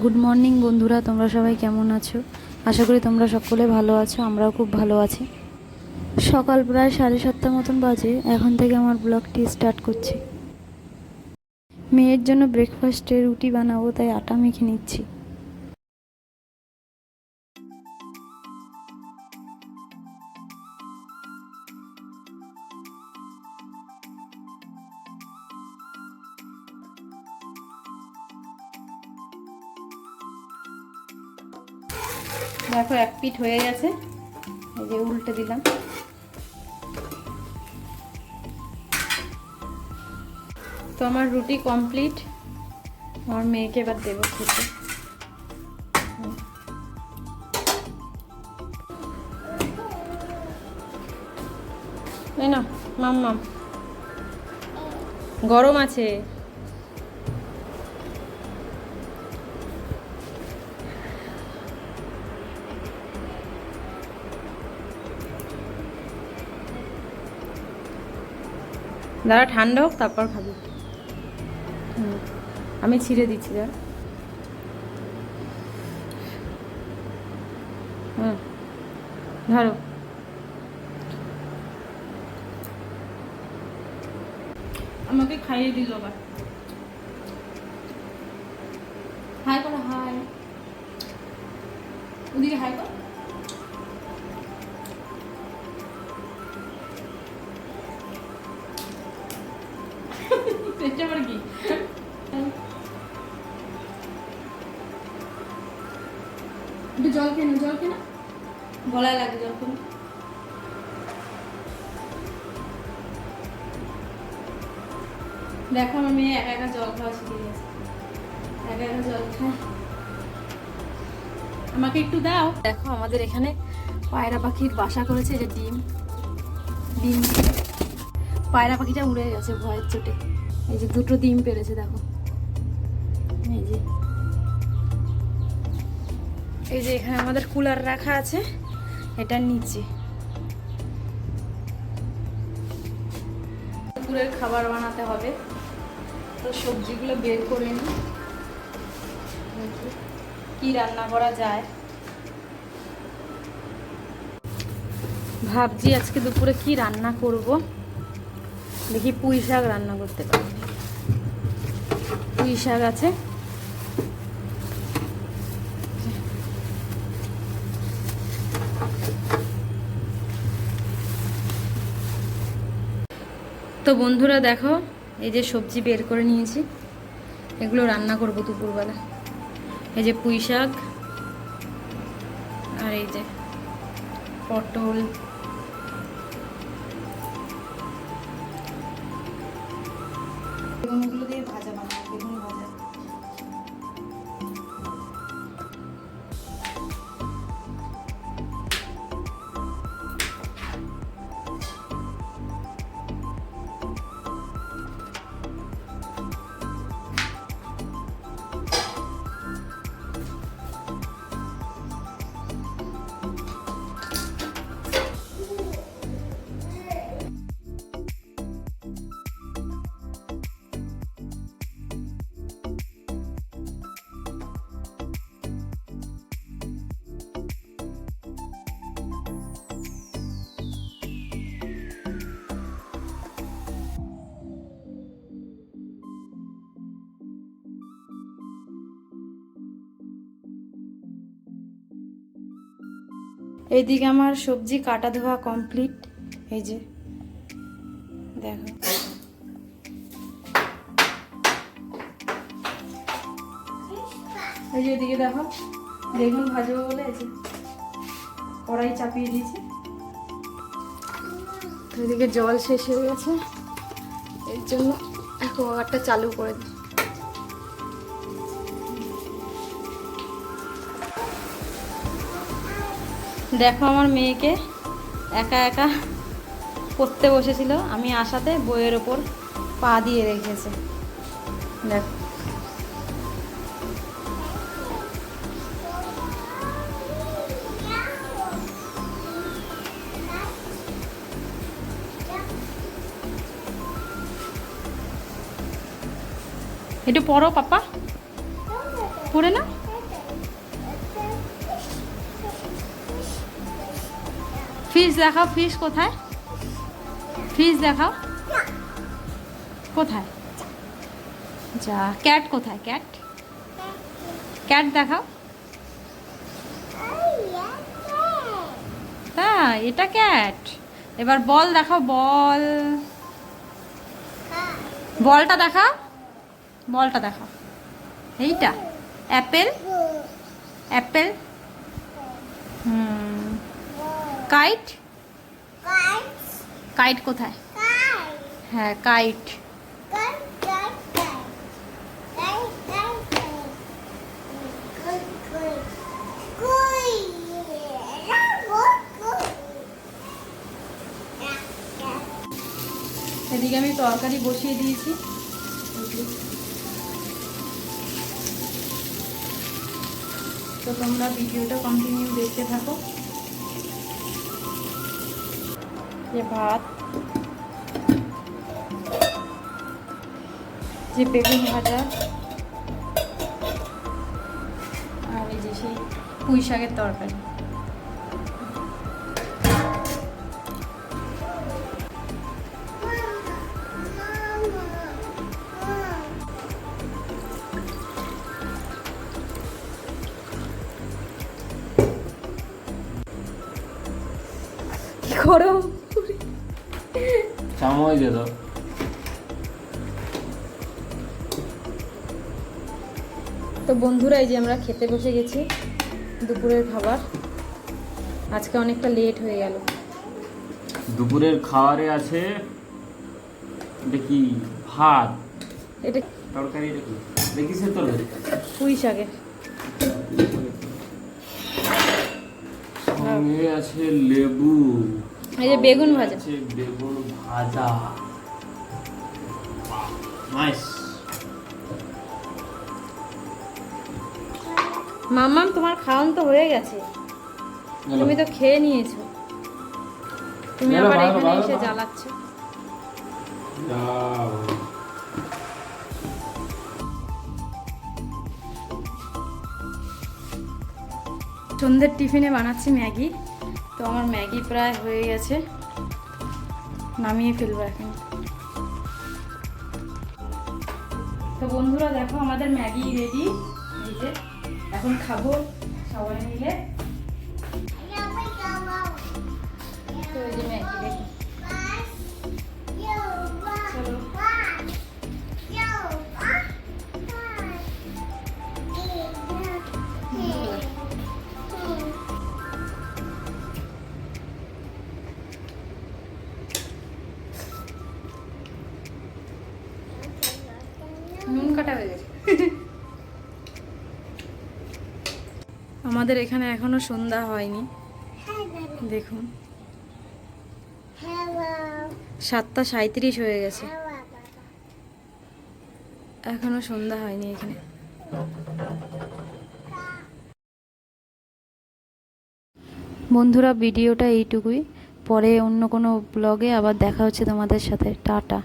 Good morning বন্ধুরা, তোমরা সবাই কেমন আছো? আশা করি তোমরা সকলে ভালো আছো। আমরাও খুব ভালো আছি। সকাল প্রায় 7:30 মতন বাজে। এখন থেকে আমার ব্লগটি স্টার্ট করছি। মেয়ের জন্য ব্রেকফাস্টে রুটি বানাবো, তাই আটা মেখে নিচ্ছি। দেখো, এক পিঠ হয়ে গেছে, এই যে উল্টে দিলাম। তো আমার রুটি কমপ্লিট। আমার মেয়েকে এবার দেবো খেতে। এই না মাম্মাম, গরম আছে। দাঁড়া, ঠান্ডা হোক তারপর খাবি। আমি ছিঁড়ে দিচ্ছি, দাঁড়া। ধরো। আমাকে খাইয়ে দিল আবার। হাই করো, হাই। ওদিকে হাই কর। এটা আবার কি? একটু জল খেয়ে না, জল খেয়ে না, গলায় লাগে, জল খেয়ে না। দেখো, আমার মেয়ে একা একা জল খাওয়া শিখে গেছে। একা একা জল খায়। আমাকে একটু দাও। দেখো, আমাদের এখানে পায়রা পাখির বাসা করেছে। যে ডিম ডিম পায়রা পাখিটা উড়ে গেছে ভয়ের চোটে। এই যে দুটো ডিম পেরেছে, দেখো। এই যে এখানে আমাদের কুলার রাখা আছে, এটার নিচে। দুপুরের খাবার বানাতে হবে, তো সবজিগুলো বের করে নিই, কি রান্না করা যায়। ভাবছি আজকে দুপুরে কি রান্না করব। দেখি, পুঁই শাক রান্না করতে পারি। পুঁই শাক আছে। তো বন্ধুরা দেখো, এই যে সবজি বের করে নিয়েছি, এগুলো রান্না করব দুপুরবেলা। এই যে পুঁই শাক, আর এই যে পটল, বেগুনগুলো দিয়ে ভাজা বানাবো, বেগুন ভাজা। এইদিকে আমার সবজি কাটা ধোয়া কমপ্লিট। এই যে দেখো, এই যে এদিকে দেখো, বেগুন ভাজবো বলে এই যে কড়াই চাপিয়ে দিয়েছি। এদিকে জল শেষ হয়ে গেছে, এর জন্য অ্যাকোয়াগার্ডটা চালু করে দিই। দেখো, আমার মেয়েকে একা একা পড়তে বসেছিল, আমি আসাতে বইয়ের ওপর পা দিয়ে রেখেছে। দেখো, একটু পড়ো পাপা, করে না। ফিশ দেখাও, ফিশ কোথায়? ফিশ দেখাও কোথায়? যা, ক্যাট কোথায়? ক্যাট, ক্যাট দেখাও। তাই, এটা ক্যাট। এবার বল দেখাও, বল, বলটা দেখাও, বলটা দেখাও। এইটা অ্যাপেল, অ্যাপেল। কাইট, কাইট কোথায়? হ্যাঁ, কাইট। এদিকে আমি তরকারি বসিয়ে দিয়েছি। তো তোমরা ভিডিওটা কন্টিনিউ দেখতে থাকো। যে ভাত, যে বেগুন ভাজা, আর এই যে সেই পুঁই শাকের তরকারি। গরম চামচ দিয়ে দাও। তো বন্ধুরা, এই যে আমরা খেতে বসে গেছি দুপুরের খাবার। আজকে অনেকটা লেট হয়ে গেল। দুপুরের খাবারে আছে দেখি ভাত, এটা তরকারি দেখি সে তরকারি পুঁই শাকের, সঙ্গে আছে লেবু, এই যে বেগুন ভাজা, আছে বেগুন ভাজা। নাইস। মাম্মাম তোমার খাওয়ান তো হয়ে গেছে, তুমি তো খেয়ে নিয়েছো, তুমি আবার এখানে এসে জ্বালাচ্ছ। সন্ধ্যের টিফিনে বানাচ্ছি ম্যাগি। তো আমার ম্যাগি প্রায় হয়ে গেছে, নামিয়ে ফেলবো এখন। তো বন্ধুরা দেখো, আমাদের ম্যাগি রেডি। এই যে এখন খাবো সবাই মিলে। তো এই যে ম্যাগি রেডি। চলো। নুন কাটা হয়ে গেছে। আমাদের এখানে এখনো সন্ধ্যা হয়নি, দেখুন 7:37 হয়ে গেছে, এখনো সন্ধ্যা হয়নি এখানে। বন্ধুরা, ভিডিওটা এইটুকুই। পরে অন্য কোনো ব্লগে আবার দেখা হচ্ছে তোমাদের সাথে। টাটা।